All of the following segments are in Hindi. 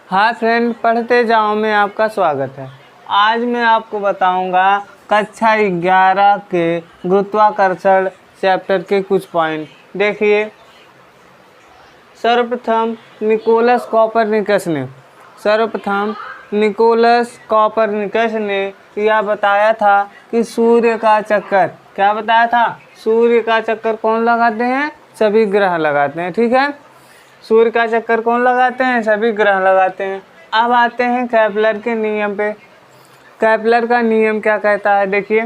हाय फ्रेंड, पढ़ते जाओ में आपका स्वागत है। आज मैं आपको बताऊंगा कक्षा 11 के गुरुत्वाकर्षण चैप्टर के कुछ पॉइंट। देखिए, सर्वप्रथम निकोलस कॉपरनिकस ने यह बताया था कि सूर्य का चक्कर, क्या बताया था? सूर्य का चक्कर कौन लगाते हैं? सभी ग्रह लगाते हैं। ठीक है, सूर्य का चक्कर कौन लगाते हैं? सभी ग्रह लगाते हैं। अब आते हैं केपलर के नियम पे। केपलर का नियम क्या कहता है? देखिए,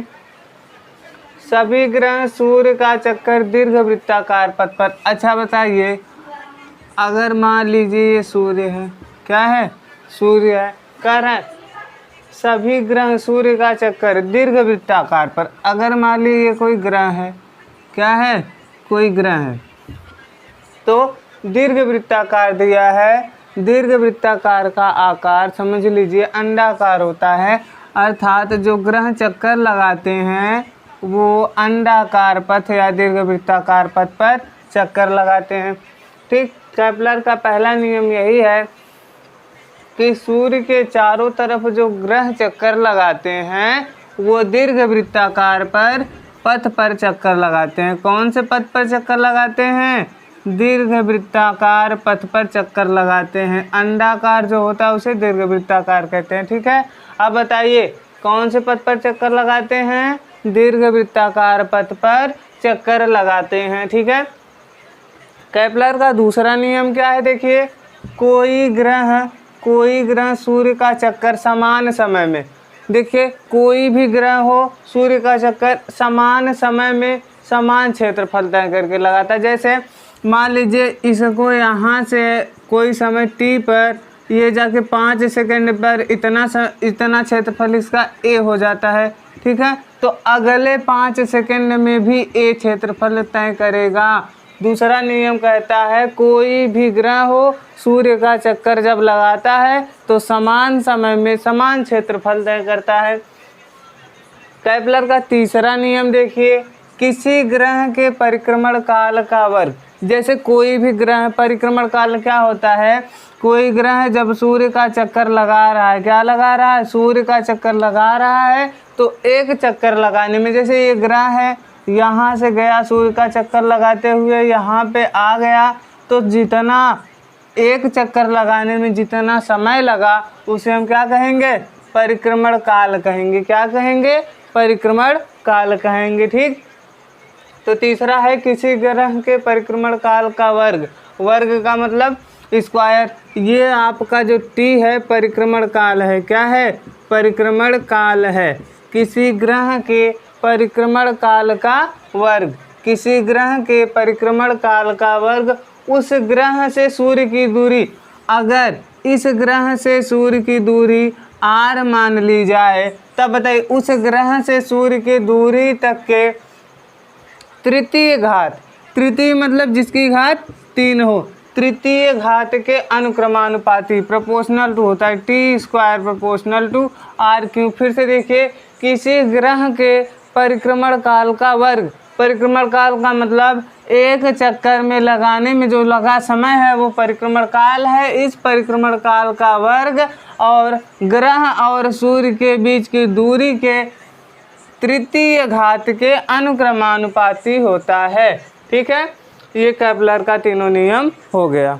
सभी ग्रह सूर्य का चक्कर दीर्घवृत्ताकार पथ पर। अच्छा बताइए, अगर मान लीजिए ये सूर्य है, क्या है? सूर्य है, कर है सभी ग्रह सूर्य का चक्कर दीर्घवृत्ताकार पर। अगर मान लीजिए ये कोई ग्रह है, क्या है? कोई ग्रह है, तो दीर्घवृत्ताकार दिया है। दीर्घवृत्ताकार का आकार समझ लीजिए अंडाकार होता है, अर्थात जो ग्रह चक्कर लगाते हैं वो अंडाकार पथ या दीर्घवृत्ताकार पथ पर चक्कर लगाते हैं। ठीक, केपलर का पहला नियम यही है कि सूर्य के चारों तरफ जो ग्रह चक्कर लगाते हैं वो दीर्घवृत्ताकार पर पथ पर चक्कर लगाते हैं। कौन से पथ पर चक्कर लगाते हैं? दीर्घवृत्ताकार पथ पर चक्कर लगाते हैं। अंडाकार जो होता है उसे दीर्घवृत्ताकार कहते हैं। ठीक है, अब बताइए कौन से पथ पर चक्कर लगाते हैं? दीर्घवृत्ताकार पथ पर चक्कर लगाते हैं। ठीक है, केपलर का दूसरा नियम क्या है? देखिए, कोई ग्रह सूर्य का चक्कर समान समय में, देखिए कोई भी ग्रह हो सूर्य का चक्कर समान समय में समान क्षेत्रफल तय करके लगाता है। जैसे मान लीजिए इसको यहाँ से कोई समय t पर ये जाके 5 सेकंड पर इतना क्षेत्रफल इसका a हो जाता है। ठीक है, तो अगले 5 सेकंड में भी a क्षेत्रफल तय करेगा। दूसरा नियम कहता है कोई भी ग्रह हो सूर्य का चक्कर जब लगाता है तो समान समय में समान क्षेत्रफल तय करता है। केपलर का तीसरा नियम देखिए, किसी ग्रह के परिक्रमण काल का वर्ग। जैसे कोई भी ग्रह, परिक्रमण काल क्या होता है? कोई ग्रह जब सूर्य का चक्कर लगा रहा है, क्या लगा रहा है? सूर्य का चक्कर लगा रहा है, तो एक चक्कर लगाने में, जैसे ये ग्रह है यहाँ से गया सूर्य का चक्कर लगाते हुए यहाँ पे आ गया, तो जितना एक चक्कर लगाने में जितना समय लगा उसे हम क्या कहेंगे? परिक्रमण काल कहेंगे। क्या कहेंगे? परिक्रमण काल कहेंगे। ठीक, तो तीसरा है किसी ग्रह के परिक्रमण काल का वर्ग। वर्ग का मतलब स्क्वायर। ये आपका जो t है परिक्रमण काल है। क्या है? परिक्रमण काल है। किसी ग्रह के परिक्रमण काल का वर्ग। किसी ग्रह के परिक्रमण काल का वर्ग उस ग्रह से सूर्य की दूरी, अगर इस ग्रह से सूर्य की दूरी r मान ली जाए, तब बताइए उस ग्रह से सूर्य की दूरी तक के तृतीय घात, तृतीय मतलब जिसकी घात 3 हो, तृतीय घात के अनुक्रमानुपाती प्रोपोर्शनल टू होता है। t² proportional to r³। फिर से देखिए, किसी ग्रह के परिक्रमण काल का वर्ग। परिक्रमण काल का मतलब एक चक्कर में लगाने में जो लगा समय है वो परिक्रमण काल है। इस परिक्रमण काल का वर्ग और ग्रह और सूर्य के बीच की दूरी के तृतीय घात के अनुक्रमानुपाती होता है। ठीक है, ये केपलर का तीनों नियम हो गया।